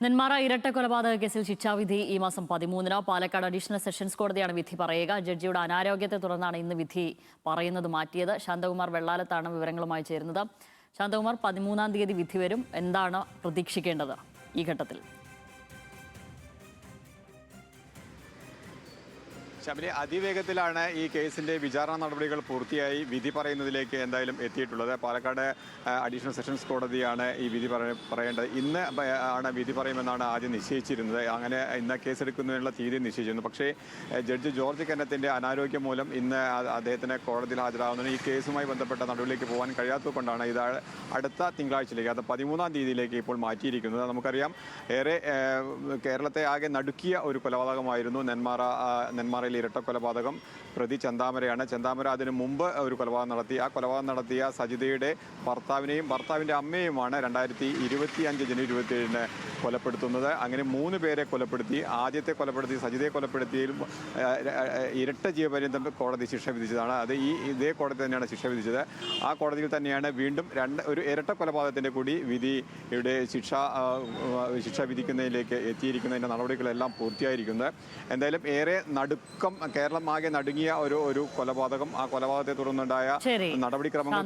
നെന്മാറ ഇരട്ട കൊലപാതക കേസിൽ ശിക്ഷാവിധി ഈ മാസം 13-ന് പാലക്കാട് അഡീഷണൽ സെഷൻസ് കോടതിയാണ് വിധി പറയുക. ജഡ്ജിയുടെ അനാരോഗ്യത്തെ തുടർന്നാണ് ഇന്ന് വിധി പറയുന്നത് മാറ്റിയത്. ശാന്തകുമാർ വെള്ളാലത്താണ് വിവരങ്ങളുമായി ചേരുന്നത്. ശാന്തകുമാർ, 13-ാം തീയതി വിധി വരും. എന്താണ് പ്രതീക്ഷിക്കേണ്ടത് ഈ ഘട്ടത്തിൽ? ശബരി, അതിവേഗത്തിലാണ് ഈ കേസിന്റെ വിചാരണ നടപടികൾ പൂർത്തിയായി വിധി പറയുന്നതിലേക്ക് എന്തായാലും എത്തിയിട്ടുള്ളത്. പാലക്കാട് അഡീഷണൽ സെഷൻസ് കോടതിയാണ് ഈ വിധി പറയേണ്ടത്. ഇന്ന് ആണ് വിധി പറയുമെന്നാണ് ആദ്യം നിശ്ചയിച്ചിരുന്നത്. അങ്ങനെ ഇന്ന് കേസെടുക്കുന്നതിനുള്ള തീയതി നിശ്ചയിച്ചിരുന്നു. പക്ഷേ ജഡ്ജി ജോർജ് കന്നത്തിന്റെ അനാരോഗ്യം മൂലം ഇന്ന് അദ്ദേഹത്തിന് കോടതിയിൽ ഹാജരാകുന്നതിന് ഈ കേസുമായി ബന്ധപ്പെട്ട നടപടിയിലേക്ക് പോകാൻ കഴിയാത്തതുകൊണ്ടാണ് ഇത് അടുത്ത തിങ്കളാഴ്ചയിലേക്ക്, അത് 13-ാം തീയതിയിലേക്ക് ഇപ്പോൾ മാറ്റിയിരിക്കുന്നത്. നമുക്കറിയാം, ഏറെ കേരളത്തെ ആകെ നടുക്കിയ ഒരു കൊലപാതകമായിരുന്നു നെന്മാറയിൽ ഇരട്ട കൊലപാതകം. പ്രതി ചെന്താമരയാണ്. ചെന്താമര അതിനു മുമ്പ് ഒരു കൊലപാതകം നടത്തി. ആ കൊലപാതകം നടത്തിയ സജിതയുടെ ഭർത്താവിൻ്റെ അമ്മയുമാണ് 2025 ജനുവരി 27-ന് കൊലപ്പെടുത്തുന്നത്. അങ്ങനെ 3 പേരെ കൊലപ്പെടുത്തി. ആദ്യത്തെ സജിതയെ കൊലപ്പെടുത്തിയതിലും ഇരട്ട ജീവപര്യന്തം കോടതി ശിക്ഷ വിധിച്ചതാണ്. അത് ഇതേ കോടതി തന്നെയാണ് ശിക്ഷ വിധിച്ചത്. ആ കോടതിയിൽ തന്നെയാണ് വീണ്ടും ഒരു ഇരട്ട കൊലപാതകത്തിൻ്റെ കൂടി വിധിയുടെ ശിക്ഷ വിധിക്കുന്നതിലേക്ക് എത്തിയിരിക്കുന്നതിൻ്റെ നടപടികളെല്ലാം പൂർത്തിയായിരിക്കുന്നത്. എന്തായാലും ഏറെ നടുക്കം, കേരളം ആകെ നടുങ്ങിയ ഒരു കൊലപാതകം. ആ കൊലപാതകത്തെ തുടർന്നുണ്ടായ നടപടിക്രമങ്ങൾ